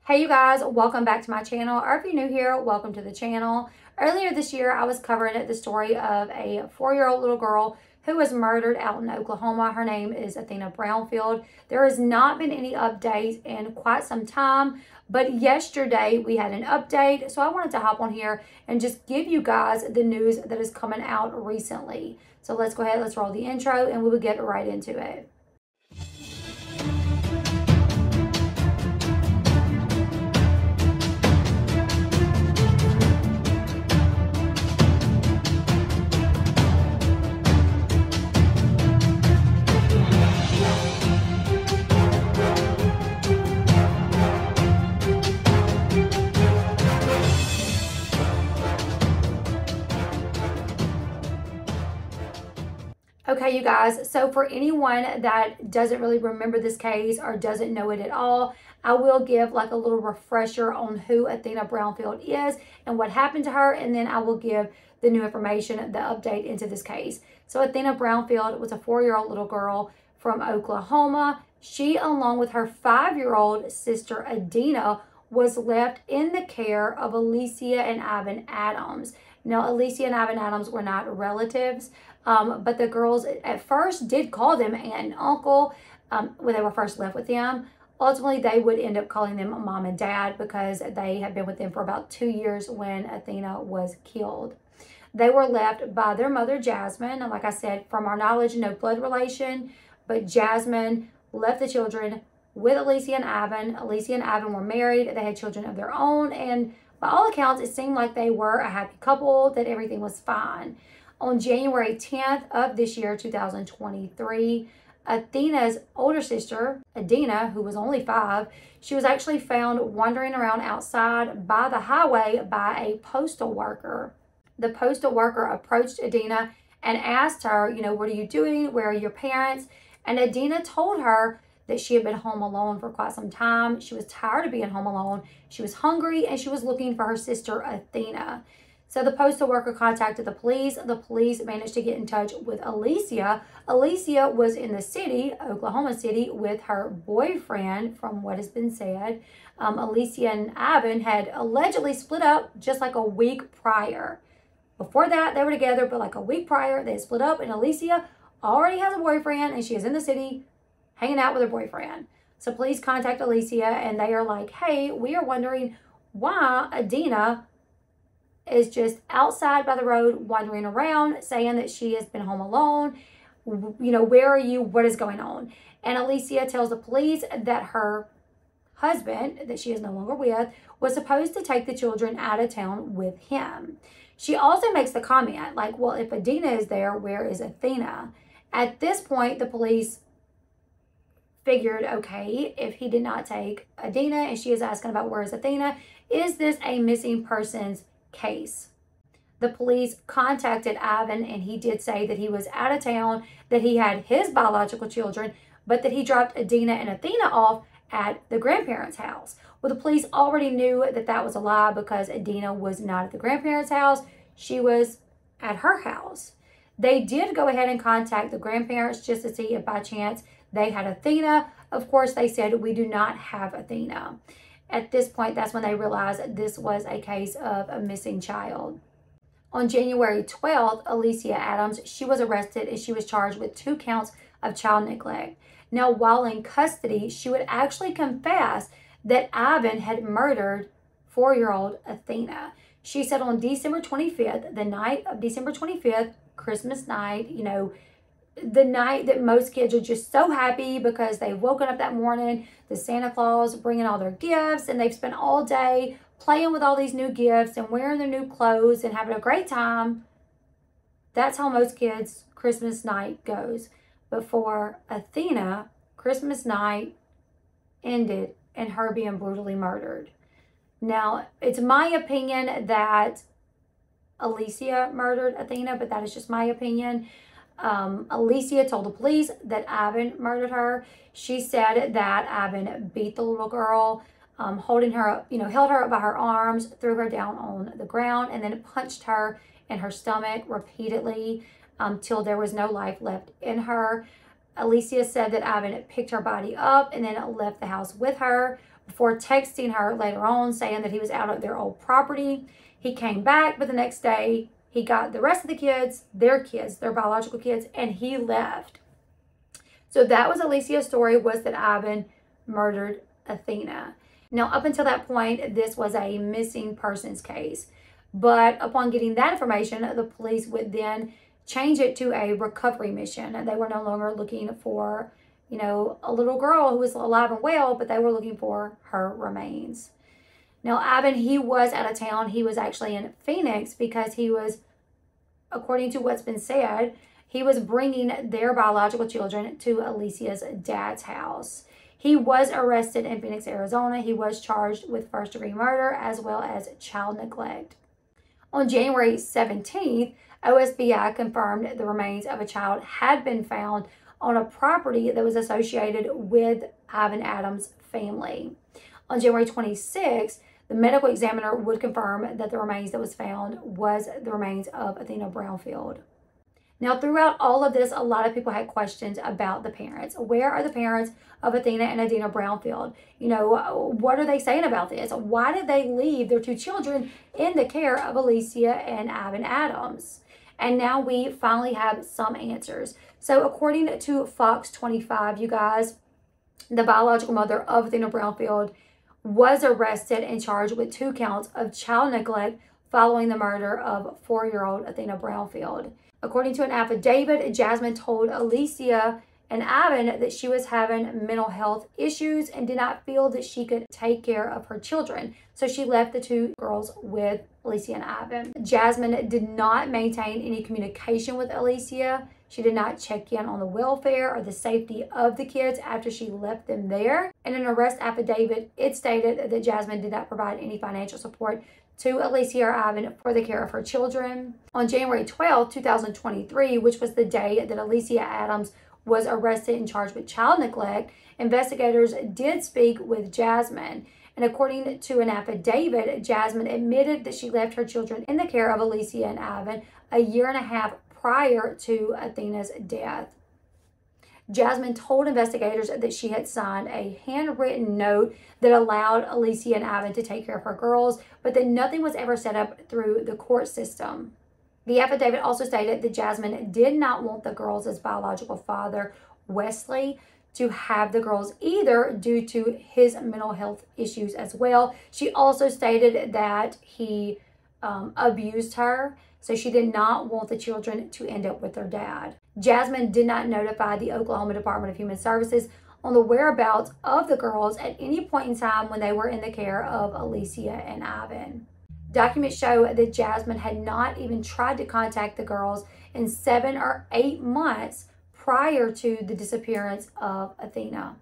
Hey you guys, welcome back to my channel, or if you're new here, welcome to the channel. Earlier this year, I was covering the story of a 4-year-old little girl who was murdered out in Oklahoma. Her name is Athena Brownfield. There has not been any updates in quite some time, but yesterday we had an update, so I wanted to hop on here and just give you guys the news that is coming out recently. So let's go ahead, let's roll the intro, and we will get right into it. Okay, you guys, so for anyone that doesn't really remember this case or doesn't know it at all, I will give like a little refresher on who Athena Brownfield is and what happened to her, and then I will give the new information, the update into this case. So Athena Brownfield was a 4-year-old little girl from Oklahoma. She, along with her 5-year-old sister Athena, was left in the care of Alicia and Ivan Adams. Now, Alicia and Ivan Adams were not relatives, but the girls at first did call them aunt and uncle when they were first left with them. Ultimately, they would end up calling them mom and dad because they had been with them for about 2 years when Athena was killed. They were left by their mother, Jasmine. And like I said, from our knowledge, no blood relation, but Jasmine left the children with Alicia and Ivan. Alicia and Ivan were married. They had children of their own, and by all accounts, it seemed like they were a happy couple, that everything was fine. On January 10th of this year, 2023, Athena's older sister, Athena, who was only 5, she was actually found wandering around outside by the highway by a postal worker. The postal worker approached Athena and asked her, what are you doing? Where are your parents? And Athena told her that she had been home alone for quite some time. She was tired of being home alone. She was hungry, and she was looking for her sister, Athena. So the postal worker contacted the police. The police managed to get in touch with Alicia. Alicia was in the city, Oklahoma City, with her boyfriend, from what has been said. Alicia and Ivan had allegedly split up just like a week prior. Before that, they were together, but like a week prior, they split up, and Alicia already has a boyfriend, and she is in the city hanging out with her boyfriend. So police contact Alicia, and they are like, hey, we are wondering why Athena is just outside by the road wandering around, saying that she has been home alone. Where are you? What is going on? And Alicia tells the police that her husband, that she is no longer with, was supposed to take the children out of town with him. She also makes the comment, like, well, if Athena is there, where is Athena? At this point, the police figured, okay, if he did not take Athena and she is asking about where is Athena, is this a missing persons case? The police contacted Ivan, and he did say that he was out of town, that he had his biological children, but that he dropped Athena and Athena off at the grandparents' house. Well, the police already knew that that was a lie because Athena was not at the grandparents' house. She was at her house. They did go ahead and contact the grandparents just to see if by chance they had Athena. Of course, they said, we do not have Athena. At this point, that's when they realized this was a case of a missing child. On January 12th, Alicia Adams, she was arrested and she was charged with 2 counts of child neglect. Now, while in custody, she would actually confess that Ivan had murdered 4-year-old Athena. She said on December 25th, the night of December 25th, Christmas night, the night that most kids are just so happy because they've woken up that morning, the Santa Claus bringing all their gifts, and they've spent all day playing with all these new gifts and wearing their new clothes and having a great time. That's how most kids' Christmas night goes. But for Athena, Christmas night ended in her being brutally murdered. Now, it's my opinion that Alicia murdered Athena, but that is just my opinion. Alicia told the police that Ivan murdered her. She said that Ivan beat the little girl, holding her up, held her up by her arms, threw her down on the ground, and then punched her in her stomach repeatedly till there was no life left in her. Alicia said that Ivan picked her body up and then left the house with her. before texting her later on saying that he was out at their old property. He came back, but the next day he got the rest of the kids, their biological kids, and he left. So that was Alicia's story, was that Ivan murdered Athena. Now, up until that point, this was a missing persons case. But upon getting that information, the police would then change it to a recovery mission. They were no longer looking for, you know, a little girl who was alive and well, but they were looking for her remains. Now, Ivan, he was out of town. He was actually in Phoenix because he was, according to what's been said, he was bringing their biological children to Alicia's dad's house. He was arrested in Phoenix, Arizona. He was charged with first-degree murder as well as child neglect. On January 17th, OSBI confirmed the remains of a child had been found on a property that was associated with Ivan Adams' family. On January 26th, the medical examiner would confirm that the remains that was found was the remains of Athena Brownfield. Now, throughout all of this, a lot of people had questions about the parents. Where are the parents of Athena and Athena Brownfield? You know, what are they saying about this? Why did they leave their two children in the care of Alicia and Ivan Adams? And now we finally have some answers. So according to Fox 25, you guys, the biological mother of Athena Brownfield was arrested and charged with 2 counts of child neglect following the murder of 4-year-old Athena Brownfield. According to an affidavit, Jasmine told Alicia and Ivan that she was having mental health issues and did not feel that she could take care of her children. So she left the 2 girls with Alicia and Ivan. Jasmine did not maintain any communication with Alicia. She did not check in on the welfare or the safety of the kids after she left them there. In an arrest affidavit, it stated that Jasmine did not provide any financial support to Alicia or Ivan for the care of her children. On January 12, 2023, which was the day that Alicia Adams was arrested and charged with child neglect, investigators did speak with Jasmine. And according to an affidavit, Jasmine admitted that she left her children in the care of Alicia and Ivan a year and a half prior to Athena's death. Jasmine told investigators that she had signed a handwritten note that allowed Alicia and Ivan to take care of her girls, but that nothing was ever set up through the court system. The affidavit also stated that Jasmine did not want the girls' biological father, Wesley, to have the girls either due to his mental health issues as well. She also stated that he abused her, so she did not want the children to end up with their dad. Jasmine did not notify the Oklahoma Department of Human Services on the whereabouts of the girls at any point in time when they were in the care of Alicia and Ivan. Documents show that Jasmine had not even tried to contact the girls in 7 or 8 months prior to the disappearance of Athena.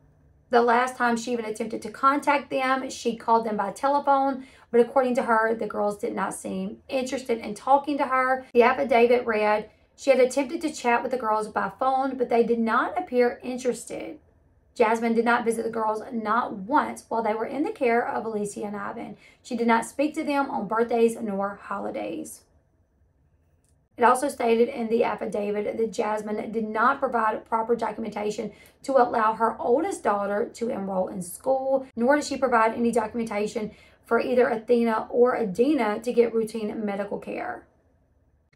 The last time she even attempted to contact them, she called them by telephone, but according to her, the girls did not seem interested in talking to her. The affidavit read, she had attempted to chat with the girls by phone, but they did not appear interested. Jasmine did not visit the girls not once while they were in the care of Alicia and Ivan. She did not speak to them on birthdays nor holidays. It also stated in the affidavit that Jasmine did not provide proper documentation to allow her oldest daughter to enroll in school, nor did she provide any documentation for either Athena or Adina to get routine medical care.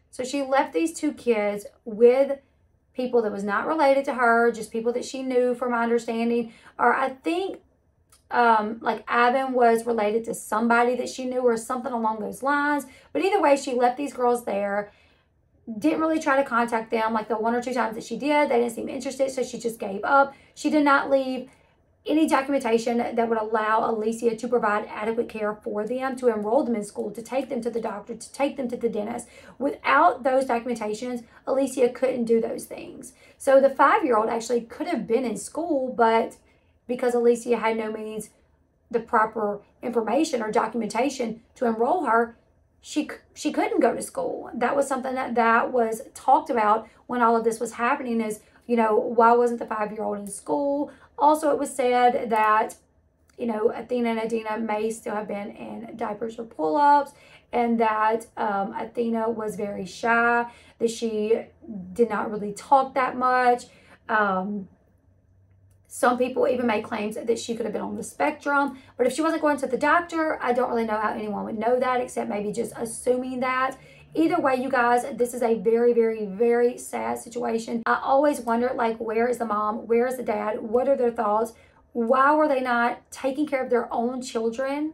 So she left these 2 kids with people that was not related to her, just people that she knew from my understanding, or I think like Ivan was related to somebody that she knew or something along those lines. But either way, she left these girls there. Didn't really try to contact them. Like the 1 or 2 times that she did, they didn't seem interested, so she just gave up. She did not leave any documentation that would allow Alicia to provide adequate care for them, to enroll them in school, to take them to the doctor, to take them to the dentist. Without those documentations, Alicia couldn't do those things. So the 5-year-old actually could have been in school, but because Alicia had no means, the proper information or documentation to enroll her, she couldn't go to school. That was something that was talked about when all of this was happening is, you know, why wasn't the 5-year-old in school? Also, it was said that, you know, Athena and Adina may still have been in diapers or pull-ups, and that Athena was very shy, that she did not really talk that much. Some people even make claims that she could have been on the spectrum. But if she wasn't going to the doctor, I don't really know how anyone would know that, except maybe just assuming that. Either way, you guys, this is a very, very, very sad situation. I always wonder, like, where is the mom? Where is the dad? What are their thoughts? Why were they not taking care of their own children?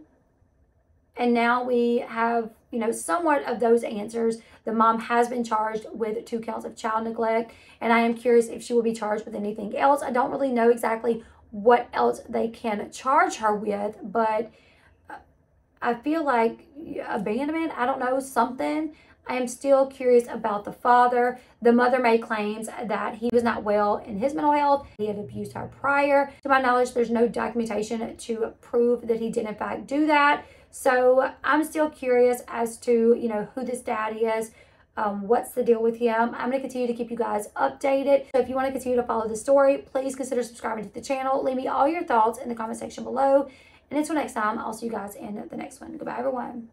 And now we have, you know, somewhat of those answers. The mom has been charged with 2 counts of child neglect, and I am curious if she will be charged with anything else. I don't really know exactly what else they can charge her with, but I feel like abandonment, I don't know, something. I am still curious about the father. The mother made claims that he was not well in his mental health. He had abused her prior. To my knowledge, there's no documentation to prove that he did in fact do that. So I'm still curious as to, you know, who this dad is. What's the deal with him? I'm going to continue to keep you guys updated. So if you want to continue to follow the story, please consider subscribing to the channel. Leave me all your thoughts in the comment section below. And until next time, I'll see you guys in the next one. Goodbye, everyone.